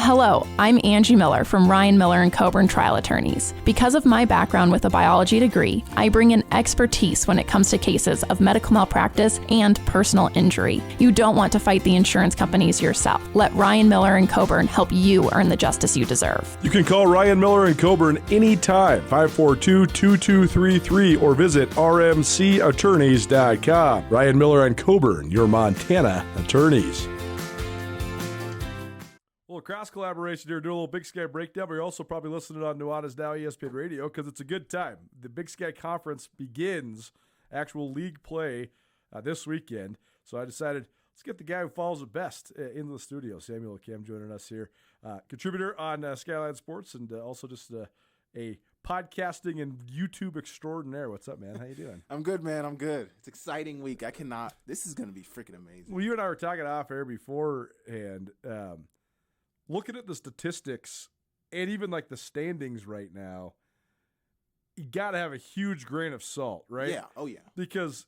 Hello, I'm Angie Miller from Ryan Miller & Coburn Trial Attorneys. Because of my background with a biology degree, I bring in expertise when it comes to cases of medical malpractice and personal injury. You don't want to fight the insurance companies yourself. Let Ryan Miller & Coburn help you earn the justice you deserve. You can call Ryan Miller & Coburn anytime, 542-2233, or visit rmcattorneys.com. Ryan Miller & Coburn, your Montana attorneys. A little cross collaboration here, do a little Big Sky breakdown, but you're also probably listening on Nuanez Now ESPN Radio because it's a good time. The Big Sky Conference begins actual league play this weekend, so I decided let's get the guy who follows it best in the studio. Samuel Akem joining us here, contributor on Skyline Sports, and also just a podcasting and YouTube extraordinaire. What's up, man? How you doing? I'm good, man. I'm good. It's an exciting week. This is going to be freaking amazing. Well, you and I were talking off air before, and looking at the statistics and even like the standings right now, you got to have a huge grain of salt, right? Yeah. Oh, yeah. Because,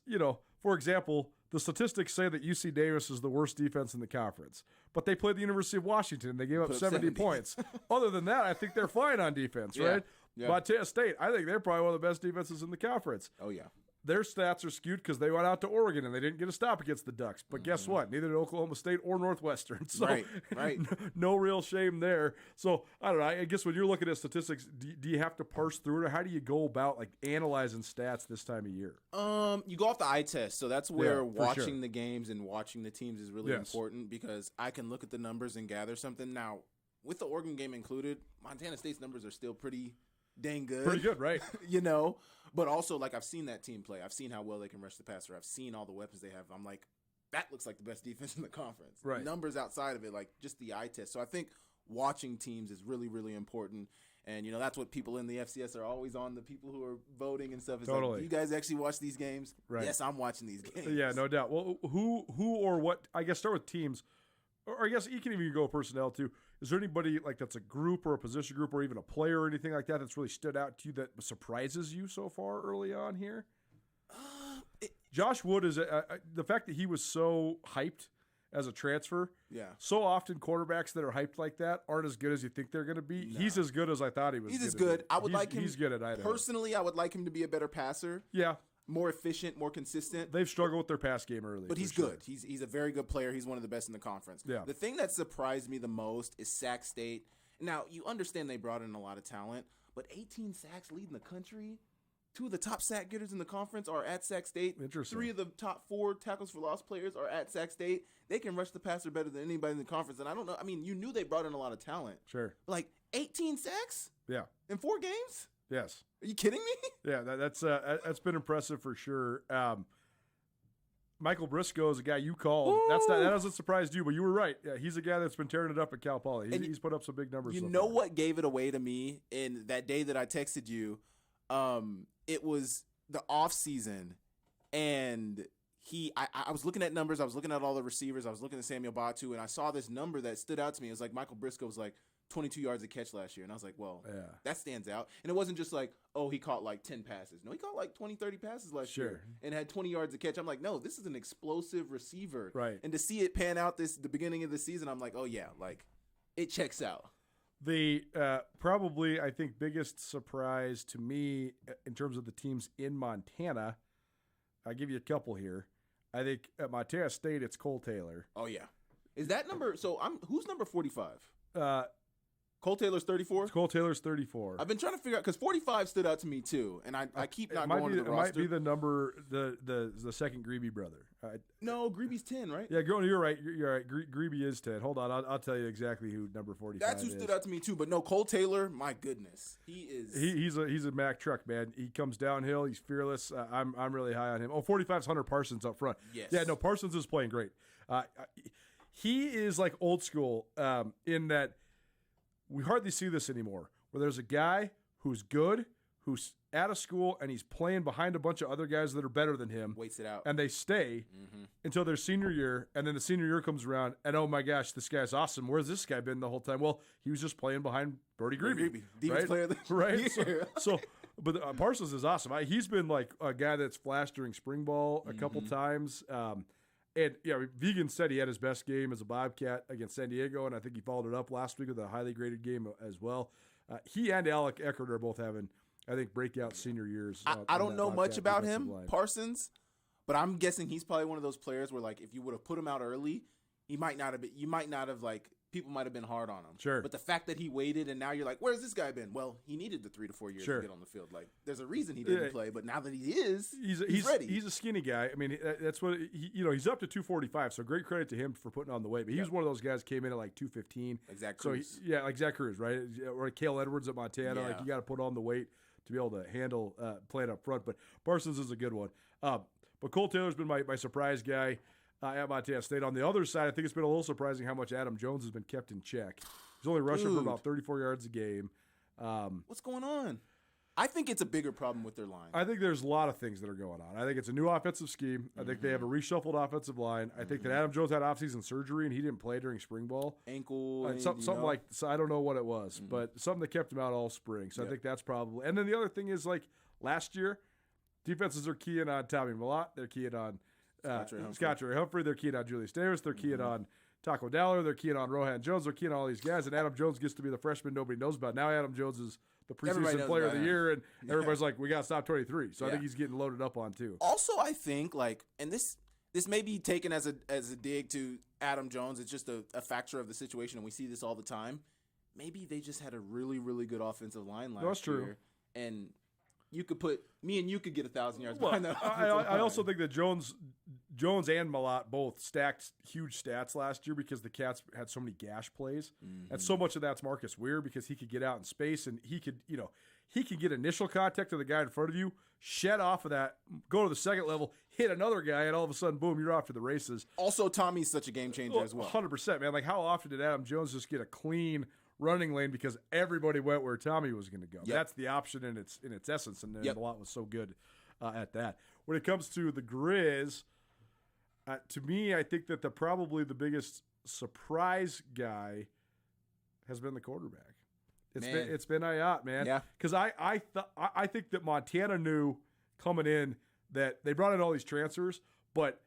for example, the statistics say that UC Davis is the worst defense in the conference, but they played the University of Washington and they gave up 70 points. Other than that, I think they're fine on defense, right? Yeah. Montana State, I think they're probably one of the best defenses in the conference. Oh, yeah. Their stats are skewed because they went out to Oregon and they didn't get a stop against the Ducks. But guess what? Neither did Oklahoma State or Northwestern. So right. no real shame there. So I don't know. I guess when you're looking at statistics, do you have to parse through it, or how do you go about like analyzing stats this time of year? You go off the eye test. So that's where watching sure. the games and watching the teams is really important, because I can look at the numbers and gather something. Now, with the Oregon game included, Montana State's numbers are still pretty dang good. Pretty good, right? But also, like, I've seen that team play. I've seen how well they can rush the passer. I've seen all the weapons they have. I'm like, that looks like the best defense in the conference. Right. Numbers outside of it, like just the eye test. So I think watching teams is really, really important. And, that's what people in the FCS are always on, the people who are voting and stuff. It's totally. Like, do you guys actually watch these games? Right. Yes, I'm watching these games. Yeah, no doubt. Well, who or what, I guess start with teams, or I guess you can even go personnel too. Is there anybody like that's a group or a position group or even a player or anything like that that's really stood out to you that surprises you so far early on here? Josh Wood is the fact that he was so hyped as a transfer. Yeah. So often quarterbacks that are hyped like that aren't as good as you think they're going to be. No. He's as good as I thought he was. He's as good. I would like him. He's good at Idaho. Personally, I would like him to be a better passer. Yeah. More efficient, more consistent. They've struggled with their pass game early. But he's good. He's a very good player. He's one of the best in the conference. Yeah. The thing that surprised me the most is Sac State. Now, you understand they brought in a lot of talent, but 18 sacks leading the country. 2 of the top sack getters in the conference are at Sac State. Interesting. 3 of the top 4 tackles for loss players are at Sac State. They can rush the passer better than anybody in the conference. And I don't know. I mean, you knew they brought in a lot of talent. Sure. Like 18 sacks? Yeah. In 4 games? Yes. Are you kidding me? Yeah, that's been impressive for sure. Michael Briscoe is a guy you called. Ooh. That doesn't surprise you, but you were right. Yeah, he's a guy that's been tearing it up at Cal Poly. He's put up some big numbers. You so know far. what gave it away to me in that day that I texted you? It was the off season, and I was looking at numbers. I was looking at all the receivers. I was looking at Samuel Batu, and I saw this number that stood out to me. It was like Michael Briscoe was like 22 yards a catch last year. And I was like, well, that stands out. And it wasn't just like, oh, he caught like 10 passes. No, he caught like 20, 30 passes last year and had 20 yards a catch. I'm like, no, this is an explosive receiver. Right. And to see it pan out the beginning of the season, I'm like, oh, yeah, like it checks out. The probably, I think, biggest surprise to me in terms of the teams in Montana, I'll give you a couple here. I think at Montana State, it's Cole Taylor. Oh, yeah. Is that number – so who's number 45? Cole Taylor's 34? Cole Taylor's 34. I've been trying to figure out – because 45 stood out to me too, and I keep not going to the roster. It might be the number – the second Greeby brother. No, Greeby's 10, right? Yeah, you're right. You're right. Greeby is 10. Hold on. I'll tell you exactly who number 45 is. That's who stood out to me too. But no, Cole Taylor, my goodness. He is – He's a Mack truck, man. He comes downhill. He's fearless. I'm really high on him. Oh, 45's Hunter Parsons up front. Yes. Yeah, no, Parsons is playing great. He is like old school in that we hardly see this anymore, where there's a guy who's good, who's out of school, and he's playing behind a bunch of other guys that are better than him. Waits it out. And they stay until their senior year, and then the senior year comes around, and oh my gosh, this guy's awesome. Where's this guy been the whole time? Well, he was just playing behind Brody Greeby. Defense player of the year. But Parsons is awesome. He's been like a guy that's flashed during spring ball a couple times. And Vegan said he had his best game as a Bobcat against San Diego, and I think he followed it up last week with a highly graded game as well. He and Alec Eckert are both having, I think, breakout senior years. I don't know much about him, Parsons, but I'm guessing he's probably one of those players where, like, if you would have put him out early, he might not have been. You might not have, like, people might have been hard on him. Sure. But the fact that he waited and now you're like, where's this guy been? Well, he needed the 3 to 4 years to get on the field. Like, there's a reason he didn't play, but now that he is, he's ready. He's a skinny guy. I mean, that's what he's up to 245. So great credit to him for putting on the weight. But he was one of those guys came in at like 215. Like Zach Cruz. Like Zach Cruz, right? Or Cale Edwards at Montana. Like, you got to put on the weight to be able to handle playing up front. But Parsons is a good one. But Cole Taylor's been my surprise guy at Montana State. On the other side, I think it's been a little surprising how much Adam Jones has been kept in check. He's only rushing for about 34 yards a game. What's going on? I think it's a bigger problem with their line. I think there's a lot of things that are going on. I think it's a new offensive scheme. I think they have a reshuffled offensive line. I think that Adam Jones had offseason surgery and he didn't play during spring ball. Ankle. Something like – so I don't know what it was, but something that kept him out all spring. So I think that's probably – and then the other thing is, like, last year, defenses are keying on Tommy Millott. They're keying on Scott Ray Humphrey. They're keying on Julius Davis. They're keying on Taco Dowler. They're keying on Rohan Jones. They're keying on all these guys, and Adam Jones gets to be the freshman nobody knows about. Now Adam Jones is the preseason player of the year, and everybody's like, we got to stop 23. So I think he's getting loaded up on too. Also, I think, like, and this may be taken as a dig to Adam Jones. It's just a factor of the situation, and we see this all the time. Maybe they just had a really, really good offensive line last year. That's true. And you could put me and you could get 1,000 yards behind that. I also think that Jones and Millott both stacked huge stats last year because the Cats had so many gash plays, and so much of that's Marcus Weir because he could get out in space and he could get initial contact to the guy in front of you, shed off of that, go to the second level, hit another guy, and all of a sudden, boom, you're off to the races. Also, Tommy's such a game changer as well. 100%, man. Like, how often did Adam Jones just get a clean running lane because everybody went where Tommy was going to go? That's the option in its essence, and Millott was so good at that. When it comes to the Grizz, to me, I think that probably the biggest surprise guy has been the quarterback. It's been Ayat, man. Yeah. Because I think that Montana knew coming in that they brought in all these transfers, but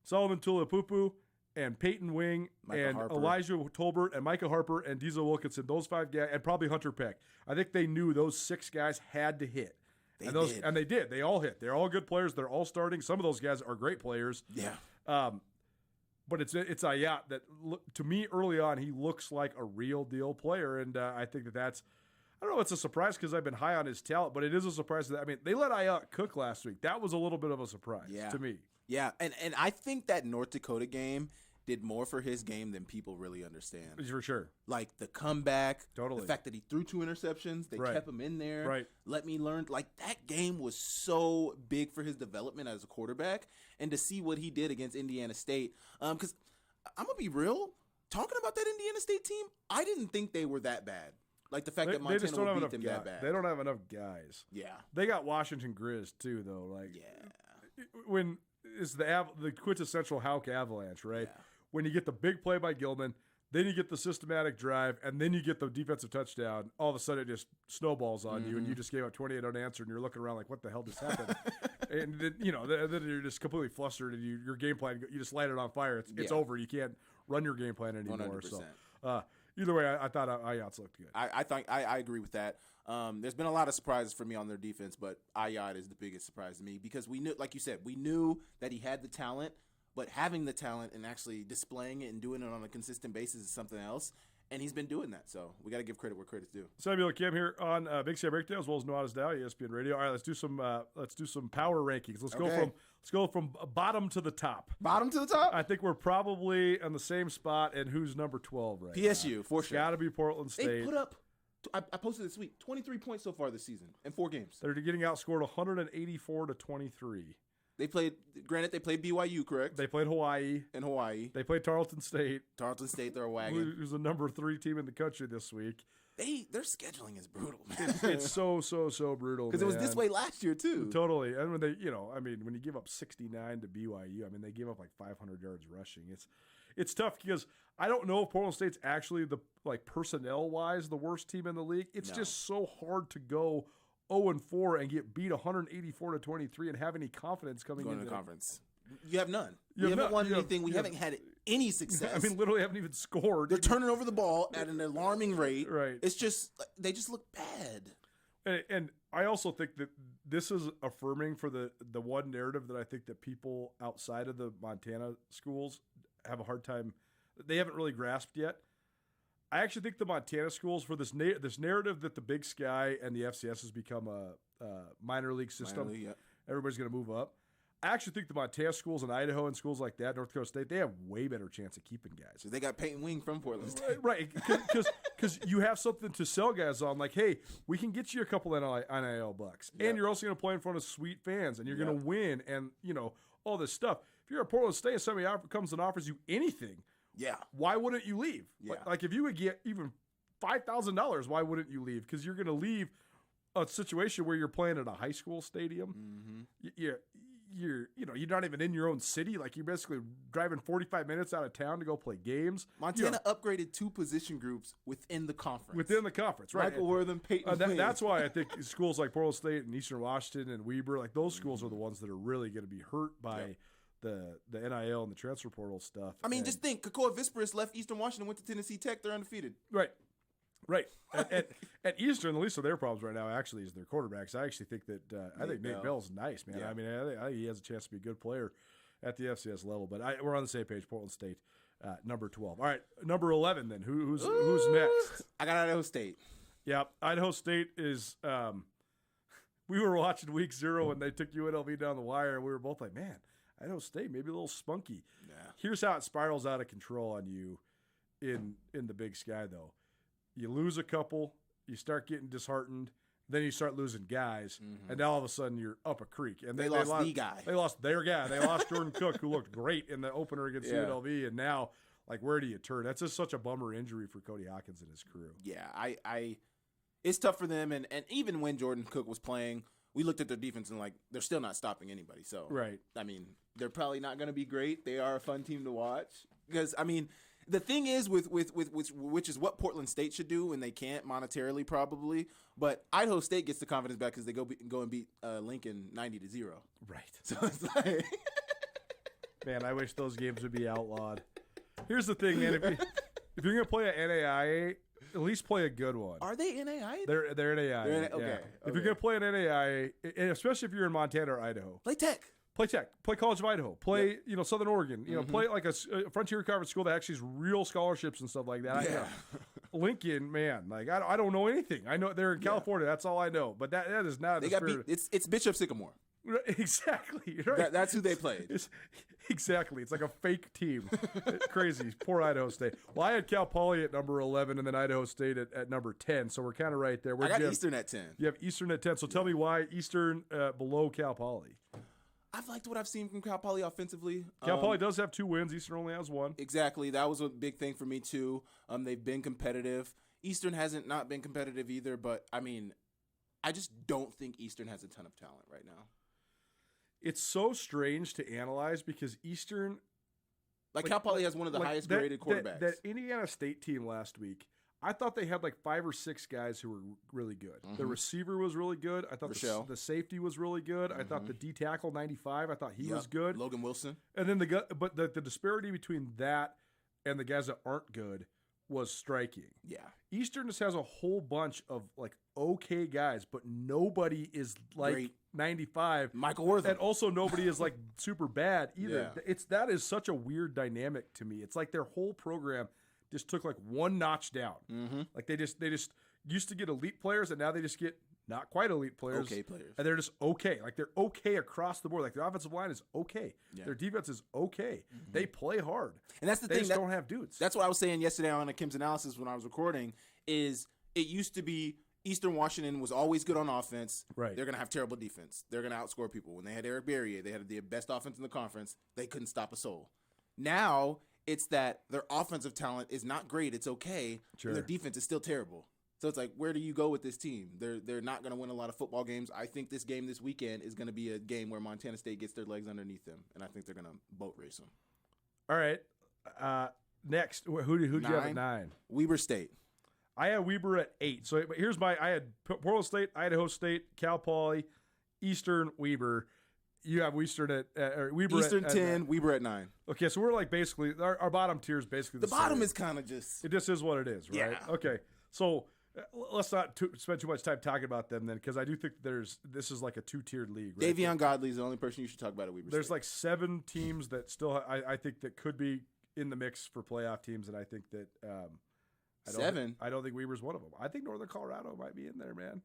Sullivan Tulipupu and Peyton Wing and Elijah Tolbert and Micah Harper and Diesel Wilkinson, those 5 guys, and probably Hunter Peck. I think they knew those 6 guys had to hit. And they did. They all hit. They're all good players. They're all starting. Some of those guys are great players. Yeah. But it's Ayat that, to me, early on, he looks like a real deal player, and I think that's. I don't know if it's a surprise because I've been high on his talent, but it is a surprise that they let Ayat cook last week. That was a little bit of a surprise to me. Yeah, and I think that North Dakota game did more for his game than people really understand. For sure. Like the comeback, totally. The fact that he threw 2 interceptions, they kept him in there. Right. Let me learn. Like, that game was so big for his development as a quarterback, and to see what he did against Indiana State. Because I'm going to be real, talking about that Indiana State team, I didn't think they were that bad. Like the fact that Montana would beat them that bad. They don't have enough guys. Yeah. They got Washington Grizz too, though. Like, when it's the quintessential Houck Avalanche, right? Yeah. When you get the big play by Gilman, then you get the systematic drive, and then you get the defensive touchdown, all of a sudden it just snowballs on you, and you just gave up 28 unanswered, and you're looking around like, what the hell just happened? And then, then you're just completely flustered, and your game plan, you just light it on fire. It's over. You can't run your game plan anymore. 100%. So either way, I thought Ayat's looked good. I agree with that. There's been a lot of surprises for me on their defense, but Ayat is the biggest surprise to me because we knew, like you said, we knew that he had the talent, but having the talent and actually displaying it and doing it on a consistent basis is something else. And he's been doing that, so we got to give credit where credit's due. Samuel Akem here on Big Sky Breakdown as well as Nuanez Now, ESPN Radio. All right, let's do some power rankings. Let's go from bottom to the top. Bottom to the top. I think we're probably on the same spot. And who's number 12 right PSU now? For sure. Got to be Portland State. They put up. I posted this week 23 points so far this season in 4 games. They're getting outscored 184-23. They played BYU, correct? They played Hawaii. They played Tarleton State. They're a wagon. Who's the number 3 team in the country this week. Their scheduling is brutal, man. It's so brutal. Because it was this way last year too. Totally. And when when you give up 69 to BYU, they gave up like 500 yards rushing. It's tough because I don't know if Portland State's actually personnel wise the worst team in the league. It's just so hard to go 0-4 and get beat 184-23 and have any confidence going into the conference. You have none. We haven't won anything. We haven't had any success. I mean, literally haven't even scored. They're turning over the ball at an alarming rate. Right. It's just, they just look bad. And I also think that this is affirming for the one narrative that I think that people outside of the Montana schools have a hard time. They haven't really grasped yet. I actually think the Montana schools, for this narrative that the Big Sky and the FCS has become a minor league system, everybody's going to move up. I actually think the Montana schools in Idaho and schools like that, North Dakota State, they have way better chance of keeping guys. So they got Peyton Wing from Portland State. Right, because you have something to sell guys on. Like, hey, we can get you a couple NIL bucks. Yep. And you're also going to play in front of sweet fans, and you're going to win, and, all this stuff. If you're at Portland State and somebody comes and offers you anything, why wouldn't you leave? Yeah. Like, if you would get even $5,000, why wouldn't you leave? Because you're going to leave a situation where you're playing at a high school stadium. Mm-hmm. You're not even in your own city. Like, you're basically driving 45 minutes out of town to go play games. Montana upgraded 2 position groups within the conference. Right. Michael Wortham, Peyton Wing. That's why I think schools like Portland State and Eastern Washington and Weber, like those schools are the ones that are really going to be hurt by the NIL and the transfer portal stuff. I mean, just think, Kakoa Visperis left Eastern Washington, went to Tennessee Tech. They're undefeated. Right. At Eastern, the least of their problems right now actually is their quarterbacks. I actually think that Nate Bell's nice, man. Yeah. I mean, I think he has a chance to be a good player at the FCS level. But we're on the same page. Portland State, number 12. All right, number 11 then. Who's next? I got Idaho State. Yeah, Idaho State is. We were watching Week 0 when they took UNLV down the wire, and we were both like, man, Idaho State maybe a little spunky. Yeah. Here's how it spirals out of control on you in the Big Sky, though. You lose a couple, you start getting disheartened, then you start losing guys, and now all of a sudden you're up a creek. And they lost the guy. They lost their guy. They lost Jordan Cook, who looked great in the opener against UNLV, and now, like, where do you turn? That's just such a bummer injury for Cody Hawkins and his crew. Yeah, it's tough for them, and even when Jordan Cook was playing, we looked at their defense and, like, they're still not stopping anybody. So, I mean, they're probably not going to be great. They are a fun team to watch because, I mean, the thing is with which is what Portland State should do, and they can't monetarily probably, but Idaho State gets the confidence back because they go and beat Lincoln 90-0. Right. So it's like, man, I wish those games would be outlawed. Here's the thing, man. If you're gonna play an NAIA, at least play a good one. Are they NAIA? They're NAIA. Okay. If you're gonna play an NAIA, and especially if you're in Montana or Idaho, Play Tech. Play Tech. Play College of Idaho. Play Southern Oregon. Play like a Frontier Conference school that actually has real scholarships and stuff like that. Yeah. Lincoln, man, like I don't know anything. I know they're in California. That's all I know. But that is not. They got beat. It's Bishop Sycamore. Exactly. Right. That's who they played. Exactly. It's like a fake team. Crazy. Poor Idaho State. Well, I had Cal Poly at number 11 and then Idaho State at number 10. So we're kind of right there. I got Eastern at 10. You have Eastern at 10. So tell me why Eastern below Cal Poly. I've liked what I've seen from Cal Poly offensively. Cal Poly does have 2 wins. Eastern only has 1. Exactly. That was a big thing for me, too. They've been competitive. Eastern hasn't not been competitive either, but, I mean, I just don't think Eastern has a ton of talent right now. It's so strange to analyze because Eastern... Like Cal Poly has one of the highest graded quarterbacks. That Indiana State team last week, I thought they had like 5 or 6 guys who were really good. Mm-hmm. The receiver was really good. I thought the safety was really good. Mm-hmm. I thought the D tackle 95. I thought he was good. Logan Wilson. And then the disparity between that and the guys that aren't good was striking. Yeah. Eastern just has a whole bunch of like okay guys, but nobody is like great. 95. Michael Wortham. And also nobody is like super bad either. Yeah. That is such a weird dynamic to me. It's like their whole program just took like one notch down. Mm-hmm. Like they just used to get elite players, and now they just get not quite elite players. Okay players. And they're just okay. Like they're okay across the board. Like their offensive line is okay. Yeah. Their defense is okay. Mm-hmm. They play hard. And that's the they thing. Just don't have dudes. That's what I was saying yesterday on Akem's analysis when I was recording, is it used to be Eastern Washington was always good on offense. Right. They're going to have terrible defense. They're going to outscore people. When they had Eric Berrier, they had the best offense in the conference. They couldn't stop a soul. Now it's that their offensive talent is not great. It's okay. Sure. And their defense is still terrible. So it's like, where do you go with this team? They're not going to win a lot of football games. I think this game this weekend is going to be a game where Montana State gets their legs underneath them, and I think they're going to boat race them. All right. Next, who'd you have at 9? Weber State. I had Weber at 8. So here's I had Portland State, Idaho State, Cal Poly, Eastern, Weber. You have Eastern at Weber Eastern at 10, Weber at 9. Okay, so we're like basically our bottom tier is basically The bottom same. is kind of just. It just is what it is, right? Yeah. Okay, so let's not spend too much time talking about them then, because I do think this is like a 2-tiered league. Right? Davion Godley is the only person you should talk about at Weber. There's State. like 7 teams that still I think that could be in the mix for playoff teams, and I think that 7. I don't think Weber's one of them. I think Northern Colorado might be in there, man.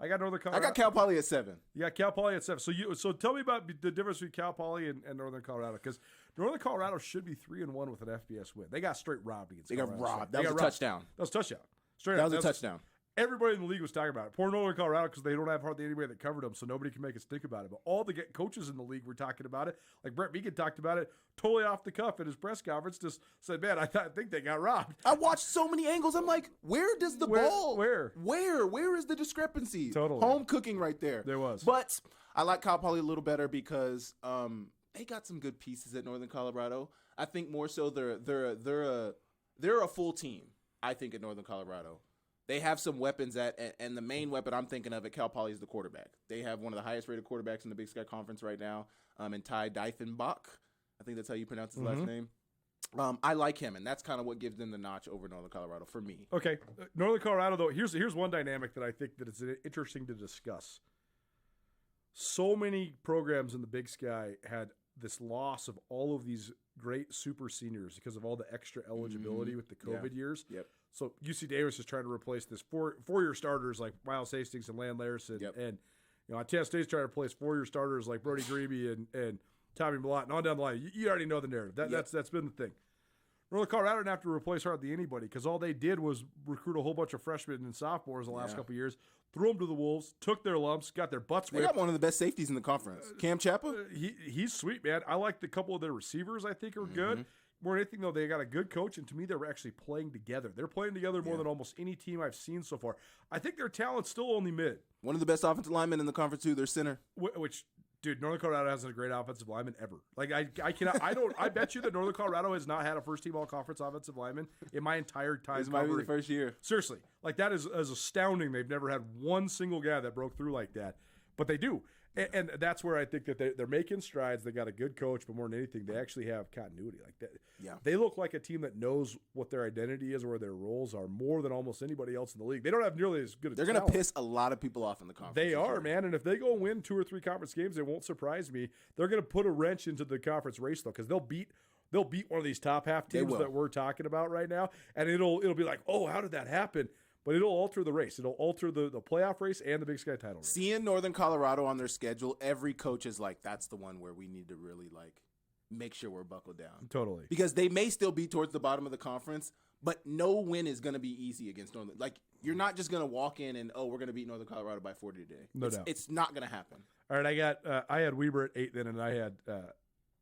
I got Northern Colorado. I got Cal Poly at 7. You got Cal Poly at 7. So tell me about the difference between Cal Poly and Northern Colorado, because Northern Colorado should be 3-1 with an FBS win. They got straight robbed against. They got Colorado robbed. State. That was a touchdown. That was a touchdown. Straight That up. was a touchdown. Everybody in the league was talking about it. Poor Northern Colorado, because they don't have hardly anybody that covered them, so nobody can make us think about it. But all the coaches in the league were talking about it. Like Brett Meekin talked about it totally off the cuff at his press conference. Just said, "Man, I think they got robbed." I watched so many angles. I'm like, where does the ball? Where? Where is the discrepancy? Totally. Home cooking right there. There was. But I like Cal Poly a little better because they got some good pieces at Northern Colorado. I think more so they're a full team. I think at Northern Colorado. They have some weapons and the main weapon I'm thinking of at Cal Poly is the quarterback. They have one of the highest rated quarterbacks in the Big Sky Conference right now, in Ty Diefenbach. I think that's how you pronounce his last name. I like him, and that's kind of what gives them the notch over Northern Colorado for me. Okay, Northern Colorado though. Here's one dynamic that I think that it's interesting to discuss. So many programs in the Big Sky had this loss of all of these great super seniors because of all the extra eligibility with the COVID years. Yep. So UC Davis is trying to replace this four-year starters like Miles Hastings and Land Larson, and Montana State's trying to replace 4-year starters like Brody Grebe and Tommy Millott, and on down the line. You already know the narrative. That's been the thing. Northern Colorado didn't have to replace hardly anybody because all they did was recruit a whole bunch of freshmen and sophomores the last couple of years, threw them to the Wolves, took their lumps, got their butts whipped. They got one of the best safeties in the conference. Cam Chappa? He's sweet, man. I like the couple of their receivers I think are good. More than anything, though, they got a good coach, and to me, they're actually playing together. They're playing together more than almost any team I've seen so far. I think their talent's still only mid. One of the best offensive linemen in the conference, too. Their center. Which, dude, Northern Colorado hasn't a great offensive lineman ever. Like, I cannot, I bet you that Northern Colorado has not had a first-team all-conference offensive lineman in my entire time. This might be the first year. Seriously. Like, that is astounding. They've never had one single guy that broke through like that. But they do. And that's where I think that they're making strides. They got a good coach, but more than anything, they actually have continuity. Like that, they look like a team that knows what their identity is, or where their roles are, more than almost anybody else in the league. They don't have nearly as good. They're going to piss a lot of people off in the conference. They are, man. And if they go win 2 or 3 conference games, it won't surprise me. They're going to put a wrench into the conference race, though, because they'll beat one of these top half teams that we're talking about right now, and it'll be like, oh, how did that happen? But it'll alter the race. It'll alter the playoff race and the Big Sky title race. Seeing Northern Colorado on their schedule, every coach is like, that's the one where we need to really, like, make sure we're buckled down. Totally. Because they may still be towards the bottom of the conference, but no win is going to be easy against Northern. Like, you're not just going to walk in and, we're going to beat Northern Colorado by 40 today. No doubt. It's not going to happen. All right, I had Weber at 8 then, and I had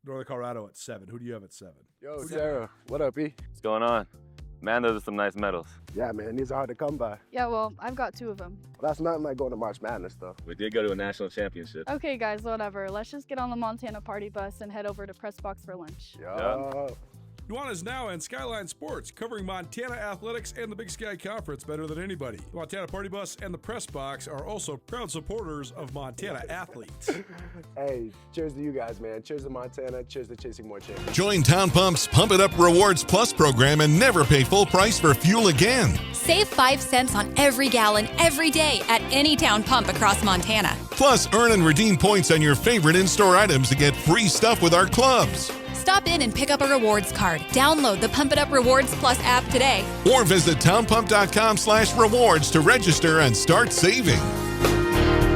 Northern Colorado at 7. Who do you have at 7? Yo, Sarah. What up, E? What's going on? Man, those are some nice medals. Yeah, man, these are hard to come by. Yeah, well, I've got 2 of them. Well, that's nothing like going to March Madness, though. We did go to a national championship. Okay, guys, whatever. Let's just get on the Montana party bus and head over to Press Box for lunch. Yeah. Nuanez Now and Skyline Sports, covering Montana athletics and the Big Sky Conference better than anybody. The Montana Party Bus and the Press Box are also proud supporters of Montana athletes. Hey, cheers to you guys, man. Cheers to Montana. Cheers to chasing more champions. Join Town Pump's Pump It Up Rewards Plus program and never pay full price for fuel again. Save 5 cents on every gallon every day at any Town Pump across Montana. Plus, earn and redeem points on your favorite in-store items to get free stuff with our clubs. Stop in and pick up a rewards card. Download the Pump It Up Rewards Plus app today. Or visit townpump.com/rewards to register and start saving. Right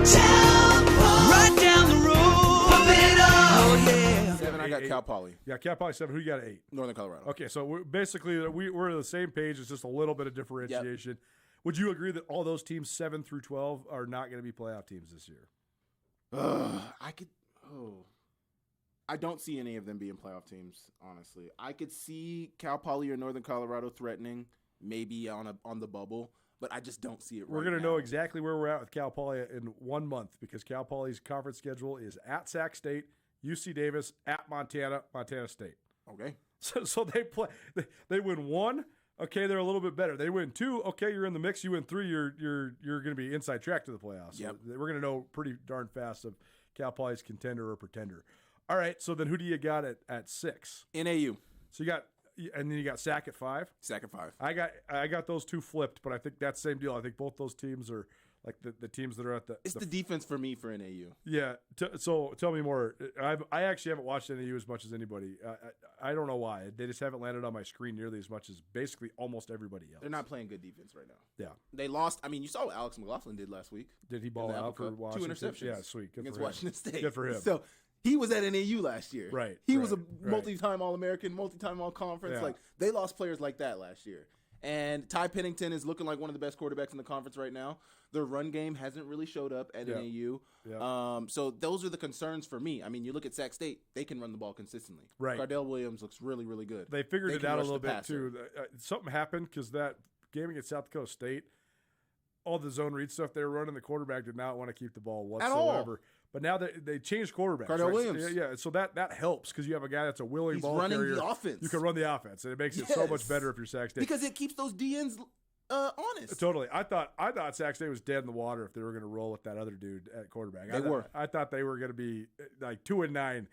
down the road, pump it up. Oh, yeah. 7, I got Cal Poly. Yeah, Cal Poly 7. Who you got at 8? Northern Colorado. Okay, so we're on the same page. It's just a little bit of differentiation. Would you agree that all those teams 7 through 12 are not going to be playoff teams this year? I don't see any of them being playoff teams, honestly. I could see Cal Poly or Northern Colorado threatening, maybe on the bubble, but I just don't see it We're going to know exactly where we're at with Cal Poly in 1 month, because Cal Poly's conference schedule is at Sac State, UC Davis, at Montana, Montana State. Okay. So they win 1. Okay, they're a little bit better. They win 2. Okay, you're in the mix. You win 3. You're going to be inside track to the playoffs. So we're going to know pretty darn fast of Cal Poly's contender or pretender. All right, so then who do you got at 6? NAU. So and then you got Sac at 5? Sac at 5. I got those two flipped, but I think that's the same deal. I think both those teams are like the teams that are at the... It's the defense for me for NAU. Yeah, so tell me more. I actually haven't watched NAU as much as anybody. I don't know why. They just haven't landed on my screen nearly as much as basically almost everybody else. They're not playing good defense right now. Yeah. They lost. I mean, you saw what Alex McLaughlin did last week. Did he ball out for Washington? 2 interceptions. Yeah, sweet. Good against for him. Washington State. Good for him. So he was at NAU last year. Right. He was a multi-time All-American, multi-time All-Conference. Yeah. Like, they lost players like that last year. And Ty Pennington is looking like one of the best quarterbacks in the conference right now. Their run game hasn't really showed up at NAU. Yeah. So those are the concerns for me. I mean, you look at Sac State, they can run the ball consistently. Right. Cardell Williams looks really, really good. They figured it out a little bit, passer. too. Something happened because that game against South Dakota State, all the zone read stuff they were running, the quarterback did not want to keep the ball whatsoever. At all. But now they changed quarterbacks. Cardell Williams. Yeah, so that helps because you have a guy that's a willing He's ball running carrier. the offense. You can run the offense, and it makes it so much better if you're Sac State. Because it keeps those DNs honest. Totally. I thought Sac State was dead in the water if they were going to roll with that other dude at quarterback. I thought they were going to be like 2-9,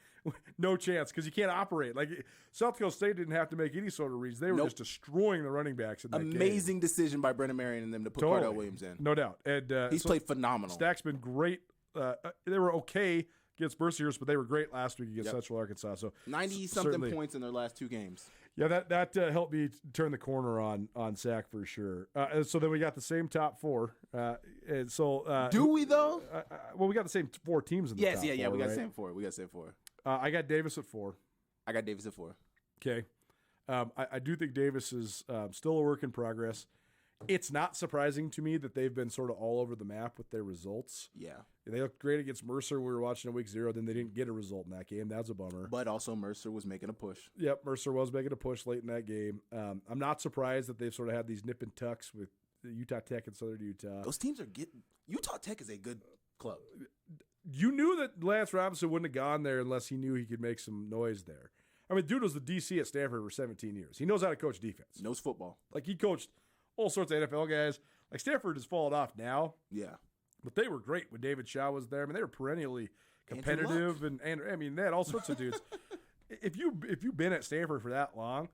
no chance because you can't operate. Like South Dakota State didn't have to make any sort of reads; they were just destroying the running backs in that game. Amazing decision by Brennan Marion and them to put Cardell Williams in. No doubt. And he's played phenomenal. Stack's been great. They were okay against Mercyhurst, but they were great last week against Central Arkansas. So 90-something points in their last 2 games. Yeah, that helped me turn the corner on Sac for sure. So then we got the same top 4. And so do we though? Well, we got the same 4 teams in the top 4. Yeah. We got the same 4. We got the same 4. I got Davis at 4. I got Davis at 4. Okay. I do think Davis is still a work in progress. It's not surprising to me that they've been sort of all over the map with their results. Yeah. They looked great against Mercer. We were watching in week 0. Then they didn't get a result in that game. That's a bummer. But also Mercer was making a push. Yep, Mercer was making a push late in that game. I'm not surprised that they've sort of had these nip and tucks with Utah Tech and Southern Utah. Those teams are getting – Utah Tech is a good club. You knew that Lance Robinson wouldn't have gone there unless he knew he could make some noise there. I mean, dude was the DC at Stanford for 17 years. He knows how to coach defense. Knows football. Like, he coached all sorts of NFL guys. Like, Stanford has fallen off now. Yeah. But they were great when David Shaw was there. I mean, they were perennially competitive, and I mean, they had all sorts of dudes. If you've been at Stanford for that long,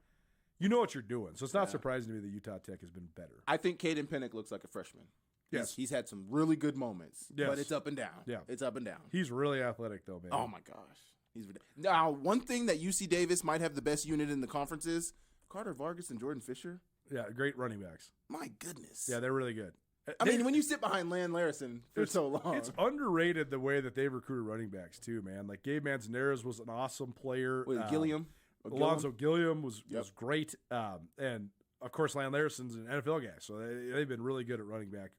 you know what you're doing. So it's not surprising to me that Utah Tech has been better. I think Caden Pennick looks like a freshman. Yes, he's had some really good moments. Yes. But it's up and down. Yeah, it's up and down. He's really athletic, though, man. Oh my gosh, now one thing that UC Davis might have the best unit in the conference is Carter Vargas and Jordan Fisher. Yeah, great running backs. My goodness. Yeah, they're really good. I mean, when you sit behind Lan Larison for so long. It's underrated the way that they've recruited running backs, too, man. Like, Gabe Manzanares was an awesome player. Gilliam? Alonzo Gilliam was great. And, of course, Lan Larison's an NFL guy, so they've been really good at running back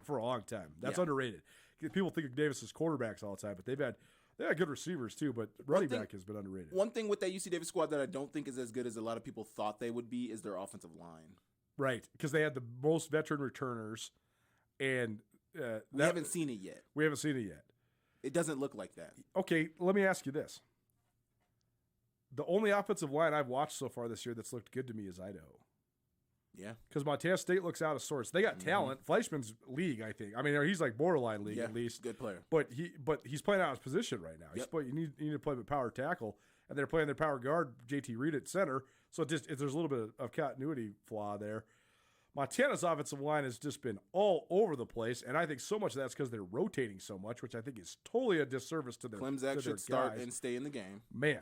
for a long time. That's underrated. People think of Davis as quarterbacks all the time, but they've had good receivers, too, but running back has been underrated. One thing with that UC Davis squad that I don't think is as good as a lot of people thought they would be is their offensive line. Right, because they had the most veteran returners. And we haven't seen it yet. We haven't seen it yet. It doesn't look like that. Okay, let me ask you this. The only offensive line I've watched so far this year that's looked good to me is Idaho. Yeah. Because Montana State looks out of sorts. They got talent. Fleischman's league, I think. I mean, he's like borderline league at least. Good player. But he's playing out of his position right now. You need to play with power tackle. And they're playing their power guard, JT Reed at center. So there's a little bit of continuity flaw there. Montana's offensive line has just been all over the place, and I think so much of that's because they're rotating so much, which I think is totally a disservice to their Klemzak to should their start guys. And stay in the game. Man,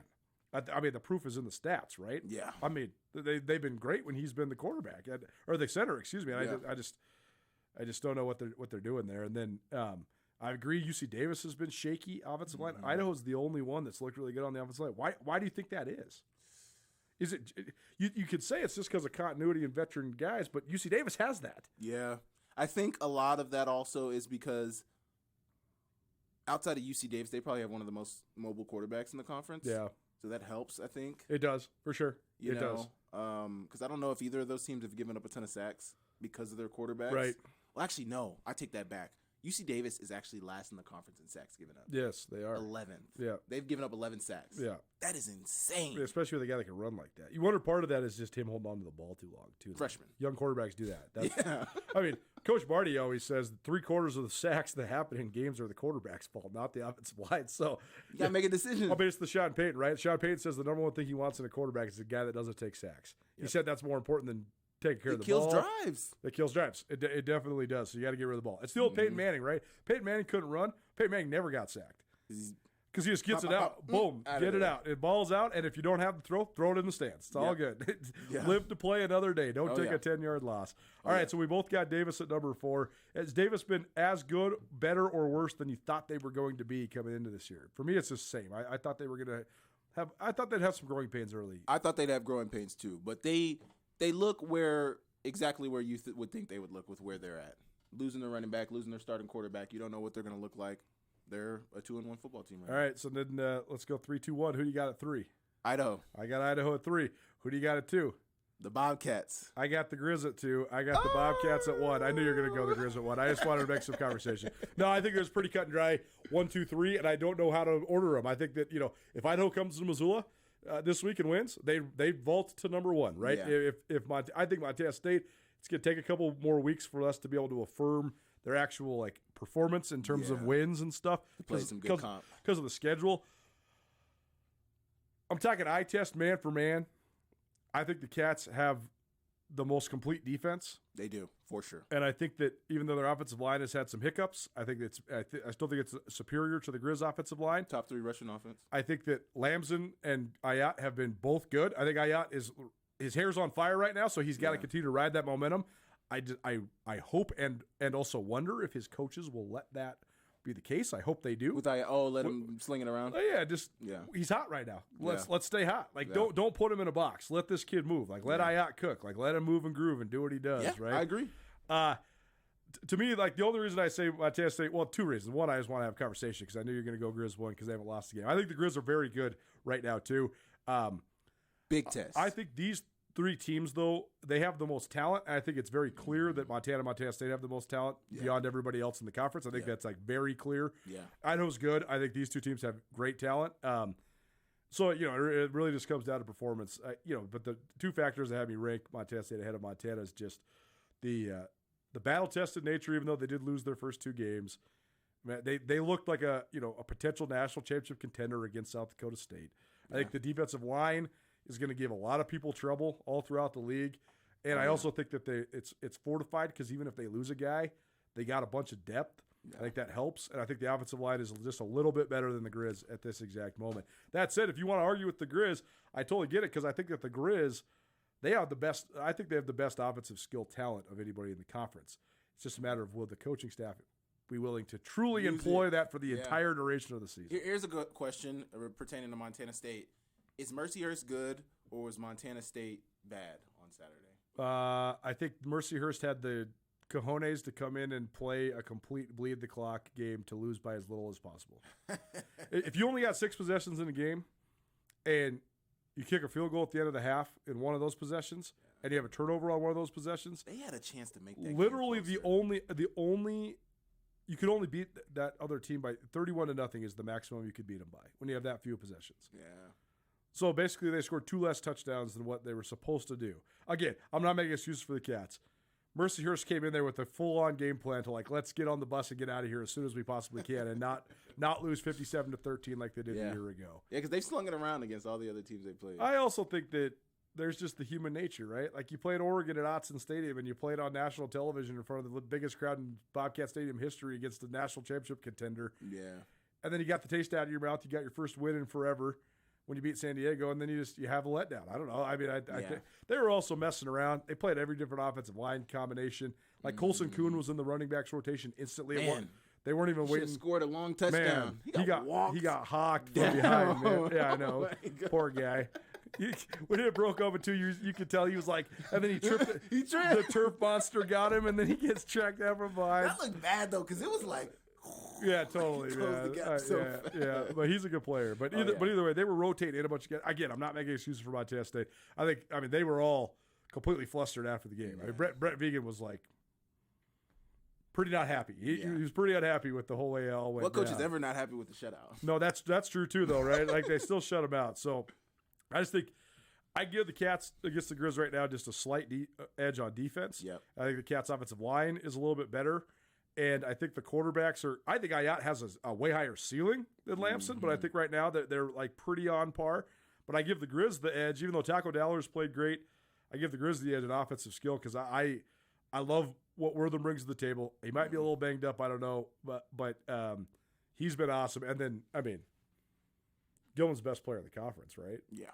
I mean, the proof is in the stats, right? Yeah. I mean, they've been great when he's been the quarterback or the center. Excuse me. And I just don't know what they're doing there. And then I agree. UC Davis has been shaky offensive line. Idaho's the only one that's looked really good on the offensive line. Why do you think that is? Is it you could say it's just because of continuity and veteran guys, but UC Davis has that. Yeah. I think a lot of that also is because outside of UC Davis, they probably have one of the most mobile quarterbacks in the conference. Yeah. So that helps, I think. It does, for sure. It does. Because I don't know if either of those teams have given up a ton of sacks because of their quarterbacks. Right. Well, actually, no. I take that back. UC Davis is actually last in the conference in sacks given up. Yes, they are. 11th. Yeah. They've given up 11 sacks. Yeah. That is insane. Yeah, especially with a guy that can run like that. You wonder part of that is just him holding on to the ball too long, too. Freshman. Young quarterbacks do that. Yeah. I mean, Coach Marty always says 3/4 of the sacks that happen in games are the quarterback's fault, not the offensive line. So you got to make a decision. I mean, it's the Sean Payton, right? Sean Payton says the number one thing he wants in a quarterback is a guy that doesn't take sacks. Yep. He said that's more important than taking care of the ball. It kills drives. It kills drives. It definitely does. So you got to get rid of the ball. It's the old Peyton Manning, right? Peyton Manning couldn't run. Peyton Manning never got sacked because he just gets it out. Boom, get it out. It balls out, and if you don't have the throw it in the stands. It's all good. Live to play another day. Don't take a 10-yard loss. All right, so we both got Davis at number 4. Has Davis been as good, better, or worse than you thought they were going to be coming into this year? For me, it's the same. I thought they were going to have. I thought they'd have some growing pains early. I thought they'd have growing pains too, but they look exactly where you would think they would look with where they're at. Losing their running back, losing their starting quarterback. You don't know what they're going to look like. They're a 2-1 football team right now. All right, so then let's go 3-2-1. Who do you got at 3? Idaho. I got Idaho at 3. Who do you got at 2? The Bobcats. I got the Grizz at 2. I got the Bobcats at 1. I knew you were going to go the Grizz at 1. I just wanted to make some conversation. No, I think it was pretty cut and dry. 1, 2, 3, and I don't know how to order them. I think that, if Idaho comes to Missoula this week and wins, they vault to number 1, right? Yeah. I think Montana State, it's going to take a couple more weeks for us to be able to affirm their actual performance in terms of wins and stuff. Play some good comp. Because of the schedule. I'm talking eye test man for man. I think the Cats have the most complete defense. They do, for sure. And I think that even though their offensive line has had some hiccups, I still think it's superior to the Grizz offensive line. Top 3 rushing offense. I think that Lamson and Ayat have been both good. I think Ayat his hair's on fire right now, so he's got to continue to ride that momentum. I hope and also wonder if his coaches will let that be the case. I hope they do. Let him sling it around. He's hot right now. Let's stay hot. Don't put him in a box. Let this kid move. Let Ayat cook. Let him move and groove and do what he does. Yeah, right. I agree. To me, the only reason I say Montana State, 2 reasons. One, I just want to have a conversation because I knew you're going to go Grizz 1 because they haven't lost the game. I think the Grizz are very good right now too. Big test. I think these 3 teams, though, they have the most talent. And I think it's very clear that Montana State have the most talent beyond everybody else in the conference. I think that's very clear. Yeah. Idaho's good. I think these 2 teams have great talent. So, it really just comes down to performance. But the 2 factors that have me rank Montana State ahead of Montana is just the battle-tested nature, even though they did lose their first 2 games. Man, they looked like a potential national championship contender against South Dakota State. I think the defensive line is going to give a lot of people trouble all throughout the league. And I also think that it's fortified because even if they lose a guy, they got a bunch of depth. I think that helps. And I think the offensive line is just a little bit better than the Grizz at this exact moment. That said, if you want to argue with the Grizz, I totally get it because I think that the Grizz, they have the best offensive skill talent of anybody in the conference. It's just a matter of will the coaching staff be willing to truly employ that for the entire duration of the season. Here's a good question pertaining to Montana State. Is Mercyhurst good or was Montana State bad on Saturday? I think Mercyhurst had the cojones to come in and play a complete bleed the clock game to lose by as little as possible. If you only got 6 possessions in a game and you kick a field goal at the end of the half in one of those possessions and you have a turnover on one of those possessions, they had a chance to make that literally the only you could only beat that other team by 31-0 is the maximum you could beat them by when you have that few possessions. Yeah. So basically, they scored 2 less touchdowns than what they were supposed to do. Again, I'm not making excuses for the Cats. Mercyhurst came in there with a full-on game plan to let's get on the bus and get out of here as soon as we possibly can, and not lose 57-13 like they did a year ago. Yeah, because they've slung it around against all the other teams they played. I also think that there's just the human nature, right? You played Oregon at Autzen Stadium, and you played on national television in front of the biggest crowd in Bobcat Stadium history against the national championship contender. Yeah. And then you got the taste out of your mouth. You got your first win in forever when you beat San Diego, and then you have a letdown. I don't know. I mean, I think they were also messing around. They played every different offensive line combination. Colson Kuhn was in the running backs rotation instantly. They weren't even waiting. Scored a long touchdown. Man, he got hawked from behind, man. Yeah, I know. Poor guy. When it broke open 2 years, you could tell he was and then he tripped. The turf monster got him, and then he gets tracked out from behind. That looked bad, though, because it was yeah, totally, man. Yeah. But he's a good player. But either way, they were rotating in a bunch of guys. Again, I'm not making excuses for Montana State. I mean, they were all completely flustered after the game. I mean, Brett Vegan was pretty not happy. He was pretty unhappy with the whole AL. What coach is ever not happy with the shutout? No, that's true too, though, right? Like they still shut him out. So I just think I give the Cats against the Grizz right now just a slight edge on defense. Yep. I think the Cats' offensive line is a little bit better, and I think the quarterbacks are. I think Ayat has a way higher ceiling than Lamson, but I think right now that they're like pretty on par. But I give the Grizz the edge, even though Taco Dallars played great. I give the Grizz the edge in offensive skill because I love what Wortham brings to the table. He might be a little banged up, I don't know, but he's been awesome. And then, I mean, Gilman's the best player in the conference, right? Yeah.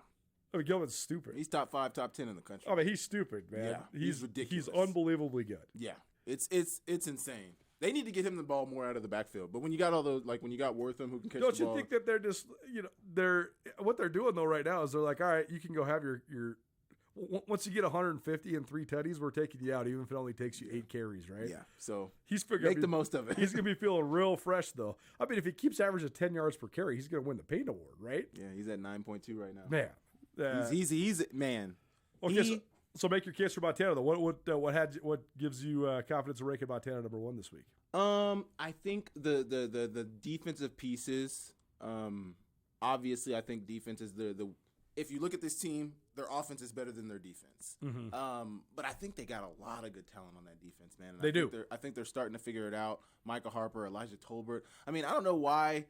I mean, Gilman's stupid. He's top 5, top 10 in the country. I mean, he's stupid, man. Yeah, he's ridiculous. He's unbelievably good. Yeah, it's insane. They need to get him the ball more out of the backfield. But when you got all those, like when you got Wortham who can catch the ball. Don't you think that they're just, what they're doing though right now is they're like, all right, you can go have your once you get 150 and 3 tutties, we're taking you out, even if it only takes you 8 carries, right? Yeah. So he's make the most of it. He's gonna be feeling real fresh though. I mean, if he keeps averaging 10 yards per carry, he's gonna win the Payne Award, right? Yeah, he's at 9.2 right now. Man, he's man. Okay, so make your case for Montana though. What gives you confidence in ranking Montana number 1 this week? I think the defensive pieces. Obviously, I think defense is the. If you look at this team, their offense is better than their defense. Mm-hmm. But I think they got a lot of good talent on that defense, man. And they do. I think they're starting to figure it out. Micah Harper, Elijah Tolbert. I mean, I don't know why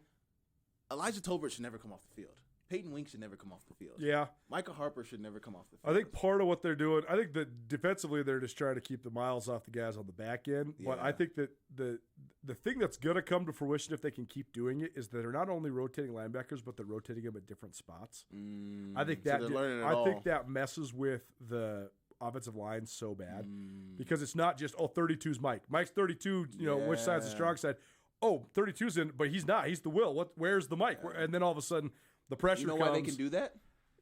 Elijah Tolbert should never come off the field. Peyton Wink should never come off the field. Yeah. Micah Harper should never come off the field. I think part of what they're doing, I think that defensively they're just trying to keep the miles off the guys on the back end. Yeah. But I think that the thing that's going to come to fruition if they can keep doing it is that they're not only rotating linebackers, but they're rotating them at different spots. I think that messes with the offensive line so bad because it's not just 32's Mike. Mike's 32. Which side's the strong side? 32's in, but he's not. He's the will. Where's the Mike? And then all of a sudden. The pressure comes. You know why they can do that?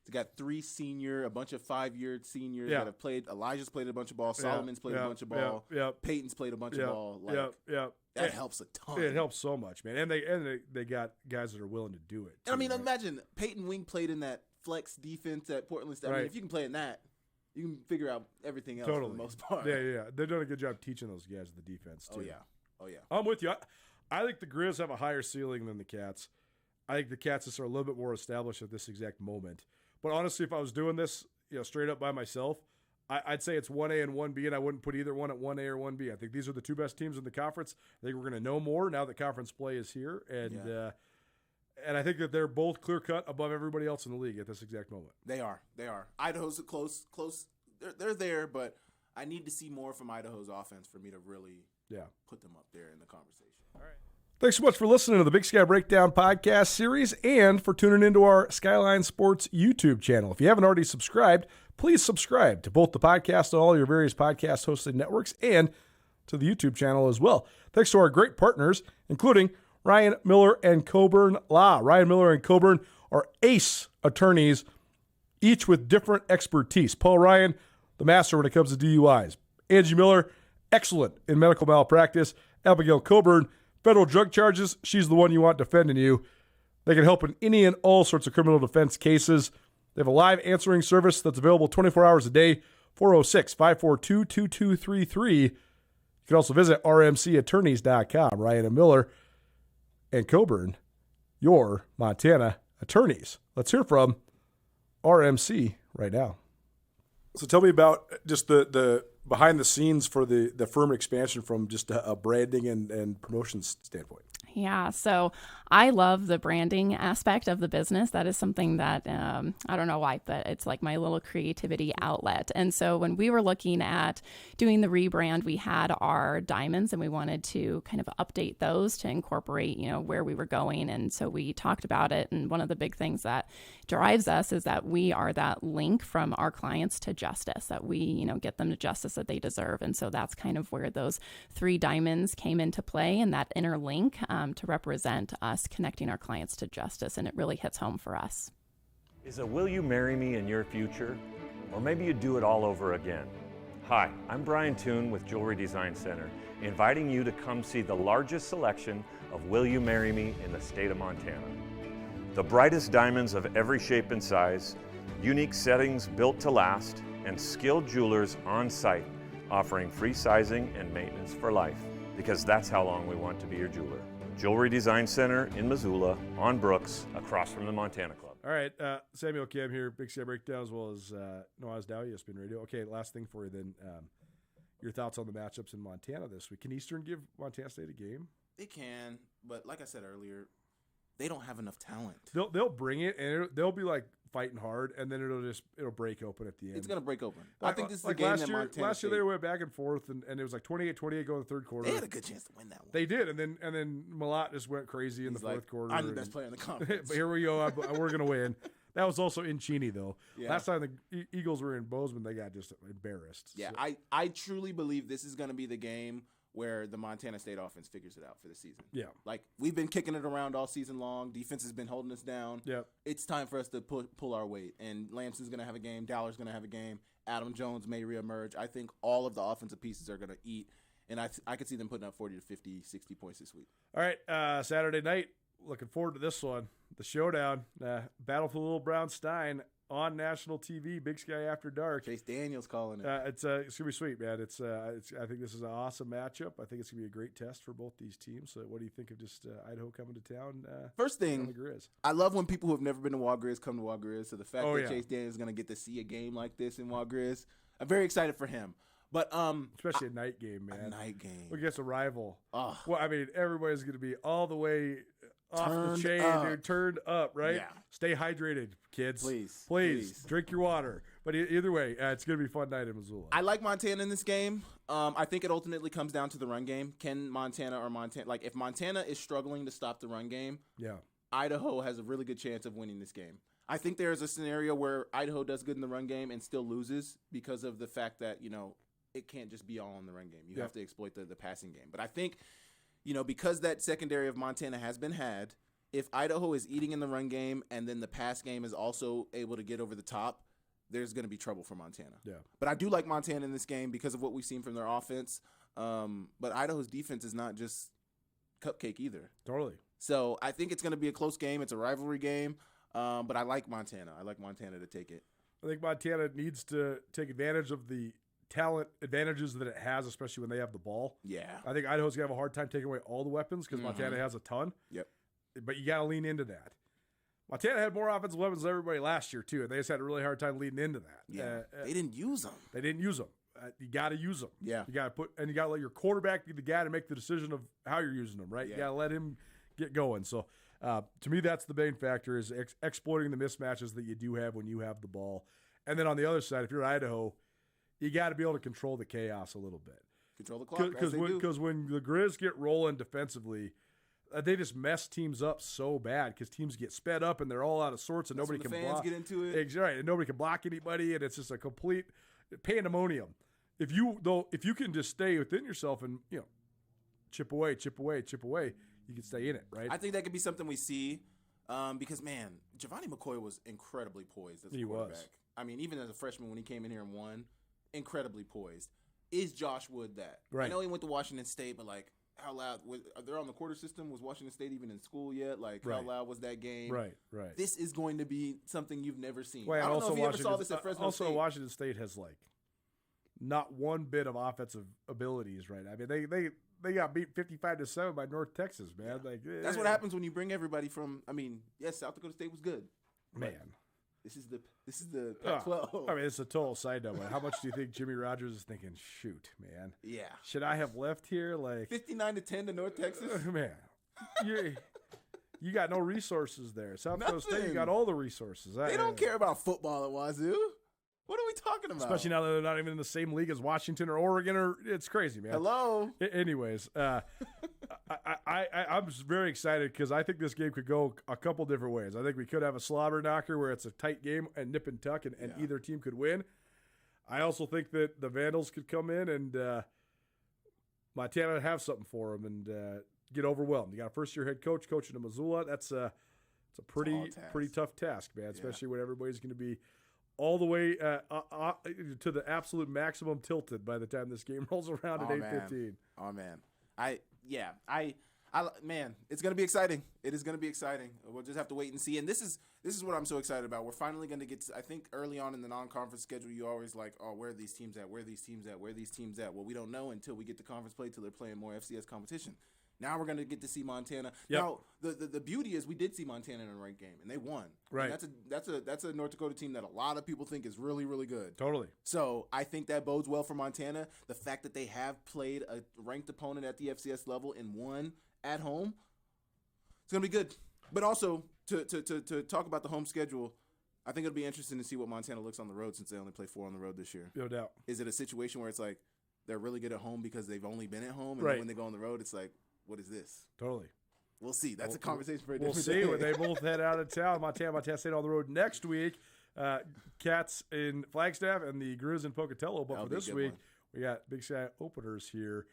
They got 3 a bunch of 5-year seniors that have played. Elijah's played a bunch of ball. Solomon's played a bunch of ball. Peyton's played a bunch of ball. That helps a ton. It helps so much, man. And they got guys that are willing to do it. And I mean, imagine Peyton Wing played in that flex defense at Portland State. I mean, if you can play in that, you can figure out everything else for the most part. Yeah. They're doing a good job teaching those guys the defense too. Oh yeah. I'm with you. I think the Grizz have a higher ceiling than the Cats. I think the Cats are a little bit more established at this exact moment. But honestly, if I was doing this, straight up by myself, I'd say it's 1A and 1B, and I wouldn't put either one at 1A or 1B. I think these are the 2 best teams in the conference. I think we're going to know more now that conference play is here, and I think that they're both clear cut above everybody else in the league at this exact moment. They are. Idaho's close. They're there, but I need to see more from Idaho's offense for me to really put them up there in the conversation. All right. Thanks so much for listening to the Big Sky Breakdown podcast series and for tuning into our Skyline Sports YouTube channel. If you haven't already subscribed, please subscribe to both the podcast and all your various podcast hosted networks and to the YouTube channel as well. Thanks to our great partners, including Ryan Miller and Coburn Law. Ryan Miller and Coburn are ace attorneys, each with different expertise. Paul Ryan, the master when it comes to DUIs. Angie Miller, excellent in medical malpractice. Abigail Coburn, federal drug charges. She's the one you want defending you. They can help in any and all sorts of criminal defense cases. They have a live answering service that's available 24 hours a day, 406-542-2233. You can also visit rmcattorneys.com. Ryan and Miller and Coburn, your Montana attorneys. Let's hear from RMC right now. So tell me about just the behind the scenes for the firm expansion from just a branding and promotions standpoint. Yeah, so I love the branding aspect of the business. That is something that, I don't know why, but it's like my little creativity outlet. And so when we were looking at doing the rebrand, we had our diamonds and we wanted to kind of update those to incorporate, where we were going. And so we talked about it. And one of the big things that drives us is that we are that link from our clients to justice, that we, get them to justice that they deserve. And so that's kind of where those 3 diamonds came into play and that inner link to represent us connecting our clients to justice, and it really hits home for us. Is a will you marry me in your future? Or maybe you do it all over again. Hi, I'm Brian Toon with Jewelry Design Center, inviting you to come see the largest selection of Will You Marry Me in the state of Montana. The brightest diamonds of every shape and size, unique settings built to last, and skilled jewelers on site offering free sizing and maintenance for life. because that's how long we want to be your jeweler. Jewelry Design Center in Missoula, on Brooks, across from the Montana Club. All right, Samuel Akem here, Big Sky Breakdown, as well as Nuanez Now, ESPN Radio. Okay, last thing for you then. Your thoughts on the matchups in Montana this week. Can Eastern give Montana State a game? They can, but like I said earlier, they don't have enough talent. They'll bring it, and they'll be like fighting hard, and then it'll break open at the end. It's going to break open. Like, I think this is like the game last that year, Montana last year State, they went back and forth, and it was like 28-28 going to the third quarter. they had a good chance to win that one. They did, and then Malott just went crazy in the fourth quarter. I'm the best player in the conference. But here we go. We're going to win. That was also in Cheney, though. Yeah. Last time the Eagles were in Bozeman, they got just embarrassed. Yeah, So- I truly believe this is going to be the game where the Montana State offense figures it out for the season. Yeah. Like, we've been kicking it around all season long. Defense has been holding us down. Yep. It's time for us to pull our weight. And Lampson's going to have a game. Dowler's going to have a game. Adam Jones may reemerge. I think all of the offensive pieces are going to eat. And I could see them putting up 40 to 50, 60 points this week. All right, Saturday night. Looking forward to this one. The showdown. Battle for the Little Brown Stein on national TV. Big Sky After Dark. Chase Daniels calling it. It's going to be sweet, man. I think this is an awesome matchup. I think it's going to be a great test for both these teams. So what do you think of just Idaho coming to town? First thing, on the Grizz? I love when people who have never been to Wild Grizz come to Wild Grizz. So the fact that yeah. Chase Daniels is going to get to see a game like this in Wild Grizz, I'm very excited for him. But especially a night game, man. A night game against a rival. Oh. Well, I mean, everybody's going to be all the way off Turned the chain, up. dude. Turned up, right? Yeah. Stay hydrated, kids. Please. Drink your water. But either way, it's going to be a fun night in Missoula. I like Montana in this game. I think it ultimately comes down to the run game. Can Montana if Montana is struggling to stop the run game, yeah, Idaho has a really good chance of winning this game. I think there's a scenario where Idaho does good in the run game and still loses because of the fact that, it can't just be all in the run game. You have to exploit the passing game. But I think, because that secondary of Montana has been had, if Idaho is eating in the run game and then the pass game is also able to get over the top, there's going to be trouble for Montana. Yeah. But I do like Montana in this game because of what we've seen from their offense. But Idaho's defense is not just cupcake either. Totally. So I think it's going to be a close game. It's a rivalry game. But I like Montana. I like Montana to take it. I think Montana needs to take advantage of the talent advantages that it has, especially when they have the ball. Yeah. I think Idaho's going to have a hard time taking away all the weapons because Montana has a ton. Yep. But you got to lean into that. Montana had more offensive weapons than everybody last year, too, and they just had a really hard time leading into that. Yeah. They didn't use them. They didn't use them. You got to use them. Yeah. You got to let your quarterback be the guy to make the decision of how you're using them, right? Yeah. You got to let him get going. So, to me, that's the main factor is exploiting the mismatches that you do have when you have the ball. And then on the other side, if you're Idaho, you got to be able to control the chaos a little bit. Control the clock, because when the Grizz get rolling defensively, they just mess teams up so bad because teams get sped up and they're all out of sorts and That's nobody when the can fans block. get into it. Right, and nobody can block anybody, and it's just a complete pandemonium. If you can just stay within yourself and chip away, you can stay in it, right? I think that could be something we see because, man, Giovanni McCoy was incredibly poised as a quarterback. Was. I mean, even as a freshman when he came in here and won, incredibly poised. Is Josh Wood that? Right. I know he went to Washington State, but, how loud – they're on the quarter system. Was Washington State even in school yet? How loud was that game? Right. This is going to be something you've never seen. Well, I don't also know if you ever saw this at Fresno State. Washington State has, not one bit of offensive abilities, right? I mean, they got beat 55-7 by North Texas, man. Yeah. That's what happens when you bring everybody from. I mean, yes, South Dakota State was good, man. This is the Pac-12. I mean, it's a total side note. But how much do you think Jimmy Rogers is thinking? Shoot, man. Yeah. Should I have left here? 59-10 to North Texas. Man, you got no resources there. South Dakota State, you got all the resources. They don't care about football at Wazoo. What are we talking about? Especially now that they're not even in the same league as Washington or Oregon, it's crazy, man. Hello. Anyways, I'm just very excited because I think this game could go a couple different ways. I think we could have a slobber knocker where it's a tight game and nip and tuck, and either team could win. I also think that the Vandals could come in and Montana would have something for them and get overwhelmed. You got a first-year head coach coaching in Missoula. It's a pretty tough task, man, especially when everybody's going to be all the way to the absolute maximum tilted by the time this game rolls around at 8:15. Oh man, Man, it's going to be exciting. It is going to be exciting. We'll just have to wait and see. And this is what I'm so excited about. We're finally going to get to, I think early on in the non-conference schedule, you always like, oh, where are these teams at? Where are these teams at? Where are these teams at? Well, we don't know until we get to conference play, till they're playing more FCS competition. Now we're going to get to see Montana. Yep. Now, the beauty is we did see Montana in a ranked game, and they won. Right. And that's a North Dakota team that a lot of people think is really, really good. Totally. So I think that bodes well for Montana. The fact that they have played a ranked opponent at the FCS level and won at home, it's going to be good. But also, to talk about the home schedule, I think it'll be interesting to see what Montana looks on the road since they only play 4 on the road this year. No doubt. Is it a situation where it's like they're really good at home because they've only been at home, and right. then when they go on the road, it's like, what is this? Totally. We'll see. That's a conversation for a We'll different see day. when they both head out of town. Montana State on the road next week. Cats in Flagstaff and the Grizz in Pocatello. But That'll for be a this good week, one. we got Big Sky openers here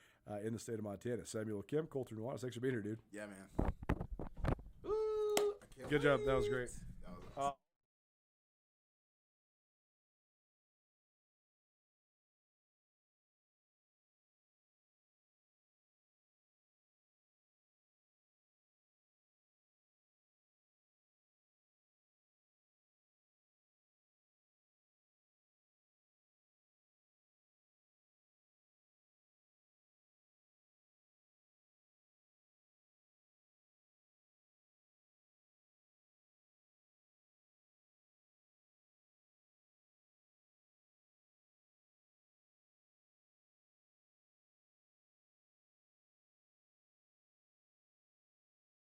in the state of Montana. Samuel Akem Colter Nuanez. Thanks for being here, dude. Yeah, man. Ooh, I can't Good job. wait. That was great.